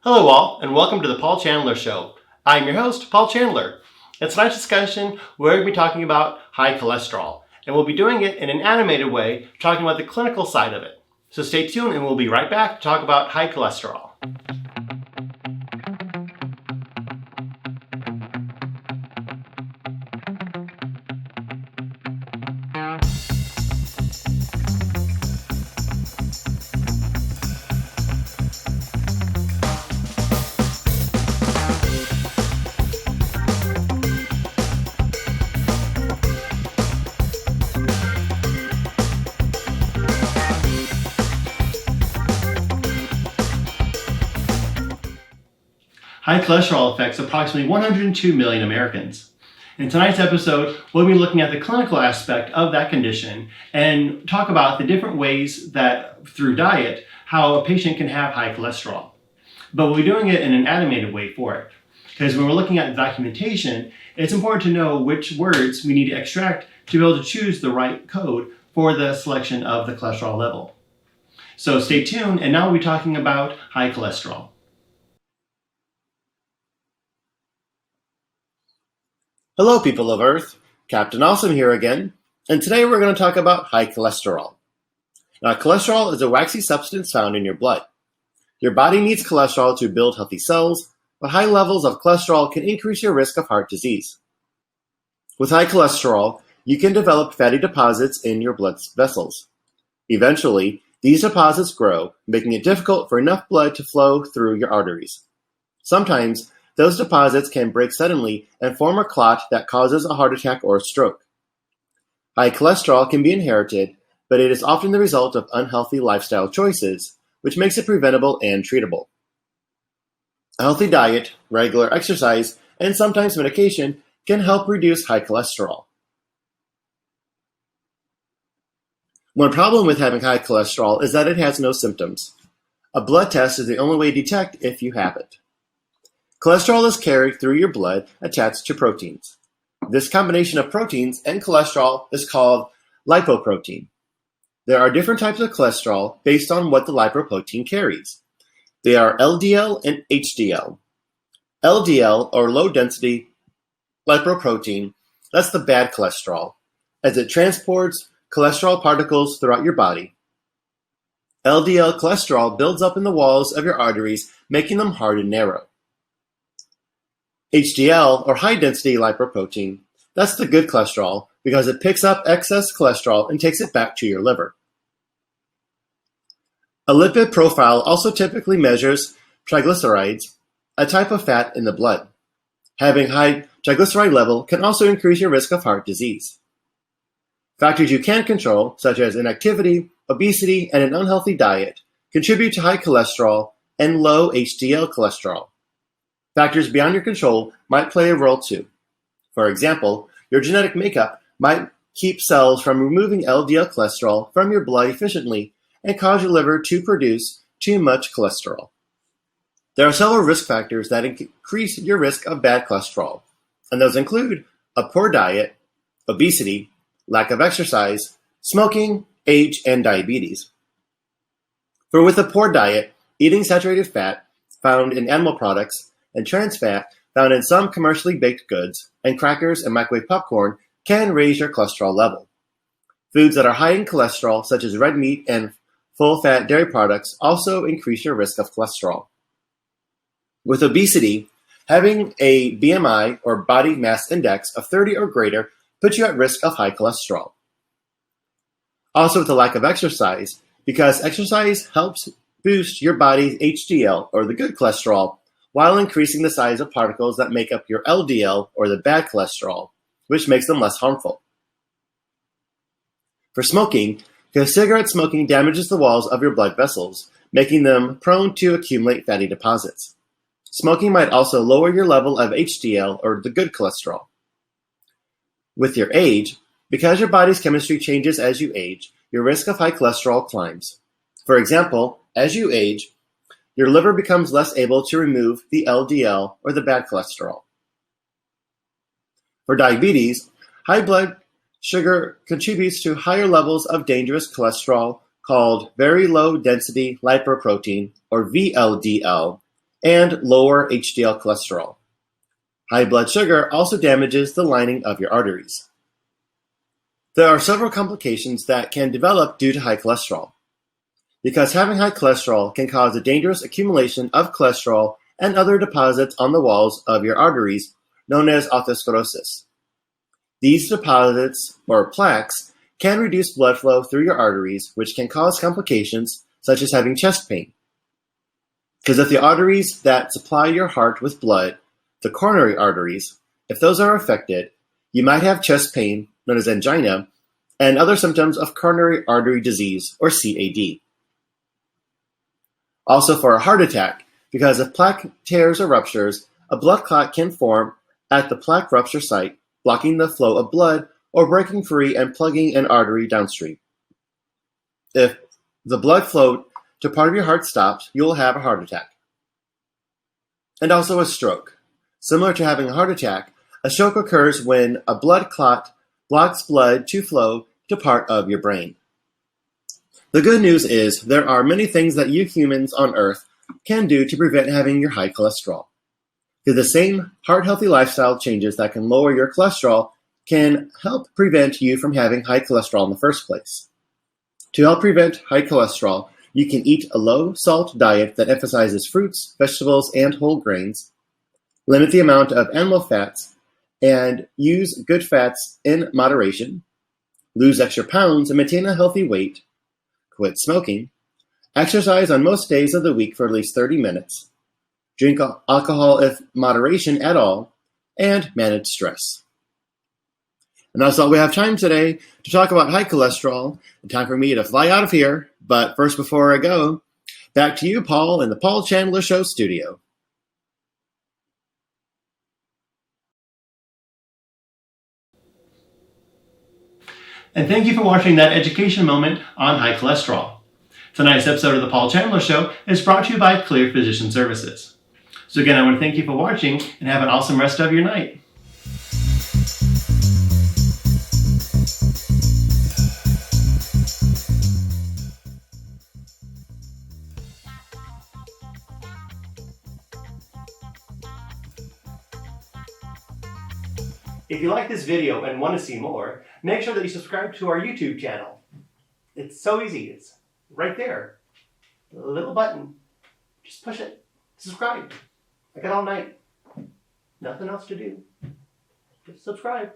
Hello all, and welcome to the Paul Chandler Show. I'm your host, Paul Chandler. In tonight's discussion, we're going to be talking about high cholesterol, and we'll be doing it in an animated way, talking about the clinical side of it. So stay tuned and we'll be right back to talk about high cholesterol. High cholesterol affects approximately 102 million Americans. In tonight's episode, we'll be looking at the clinical aspect of that condition and talk about the different ways that through diet, how a patient can have high cholesterol. But we'll be doing it in an animated way for it. Because when we're looking at documentation, it's important to know which words we need to extract to be able to choose the right code for the selection of the cholesterol level. So stay tuned, and now we'll be talking about high cholesterol. Hello, people of Earth. Captain Awesome here again, and today we're going to talk about high cholesterol. Now, cholesterol is a waxy substance found in your blood. Your body needs cholesterol to build healthy cells, but high levels of cholesterol can increase your risk of heart disease. With high cholesterol, you can develop fatty deposits in your blood vessels. Eventually, these deposits grow, making it difficult for enough blood to flow through your arteries. Sometimes, those deposits can break suddenly and form a clot that causes a heart attack or a stroke. High cholesterol can be inherited, but it is often the result of unhealthy lifestyle choices, which makes it preventable and treatable. A healthy diet, regular exercise, and sometimes medication can help reduce high cholesterol. One problem with having high cholesterol is that it has no symptoms. A blood test is the only way to detect if you have it. Cholesterol is carried through your blood attached to proteins. This combination of proteins and cholesterol is called lipoprotein. There are different types of cholesterol based on what the lipoprotein carries. They are LDL and HDL. LDL, or low-density lipoprotein, that's the bad cholesterol, as it transports cholesterol particles throughout your body. LDL cholesterol builds up in the walls of your arteries, making them hard and narrow. HDL, or high-density lipoprotein, that's the good cholesterol because it picks up excess cholesterol and takes it back to your liver. A lipid profile also typically measures triglycerides, a type of fat in the blood. Having high triglyceride level can also increase your risk of heart disease. Factors you can control, such as inactivity, obesity, and an unhealthy diet, contribute to high cholesterol and low HDL cholesterol. Factors beyond your control might play a role too. For example, your genetic makeup might keep cells from removing LDL cholesterol from your blood efficiently and cause your liver to produce too much cholesterol. There are several risk factors that increase your risk of bad cholesterol, and those include a poor diet, obesity, lack of exercise, smoking, age, and diabetes. For with a poor diet, eating saturated fat found in animal products and trans fat found in some commercially baked goods, and crackers and microwave popcorn can raise your cholesterol level. Foods that are high in cholesterol, such as red meat and full-fat dairy products, also increase your risk of cholesterol. With obesity, having a BMI or body mass index of 30 or greater puts you at risk of high cholesterol. Also with the lack of exercise, because exercise helps boost your body's HDL, or the good cholesterol, while increasing the size of particles that make up your LDL, or the bad cholesterol, which makes them less harmful. For smoking, because cigarette smoking damages the walls of your blood vessels, making them prone to accumulate fatty deposits. Smoking might also lower your level of HDL, or the good cholesterol. With your age, because your body's chemistry changes as you age, your risk of high cholesterol climbs. For example, as you age, your liver becomes less able to remove the LDL, or the bad cholesterol. For diabetes, high blood sugar contributes to higher levels of dangerous cholesterol called very low density lipoprotein, or VLDL, and lower HDL cholesterol. High blood sugar also damages the lining of your arteries. There are several complications that can develop due to high cholesterol, because having high cholesterol can cause a dangerous accumulation of cholesterol and other deposits on the walls of your arteries, known as atherosclerosis. These deposits, or plaques, can reduce blood flow through your arteries, which can cause complications such as having chest pain. Because if the arteries that supply your heart with blood, the coronary arteries, if those are affected, you might have chest pain, known as angina, and other symptoms of coronary artery disease, or CAD. Also for a heart attack, because if plaque tears or ruptures, a blood clot can form at the plaque rupture site, blocking the flow of blood or breaking free and plugging an artery downstream. If the blood flow to part of your heart stops, you will have a heart attack. And also a stroke. Similar to having a heart attack, a stroke occurs when a blood clot blocks blood to flow to part of your brain. The good news is there are many things that you humans on Earth can do to prevent having your high cholesterol. Through the same heart-healthy lifestyle changes that can lower your cholesterol can help prevent you from having high cholesterol in the first place. To help prevent high cholesterol, you can eat a low-salt diet that emphasizes fruits, vegetables, and whole grains, limit the amount of animal fats, and use good fats in moderation, lose extra pounds and maintain a healthy weight, quit smoking, exercise on most days of the week for at least 30 minutes, drink alcohol if moderation at all, and manage stress. And that's all we have time today to talk about high cholesterol. Time for me to fly out of here. But first, before I go, back to you, Paul, in the Paul Chandler Show studio. And thank you for watching that education moment on high cholesterol. Tonight's episode of the Paul Chandler Show is brought to you by Clear Physician Services. So again, I want to thank you for watching and have an awesome rest of your night. If you like this video and want to see more, make sure that you subscribe to our YouTube channel. It's so easy. It's right there. A little button. Just push it. Subscribe. I got all night. Nothing else to do. Just subscribe.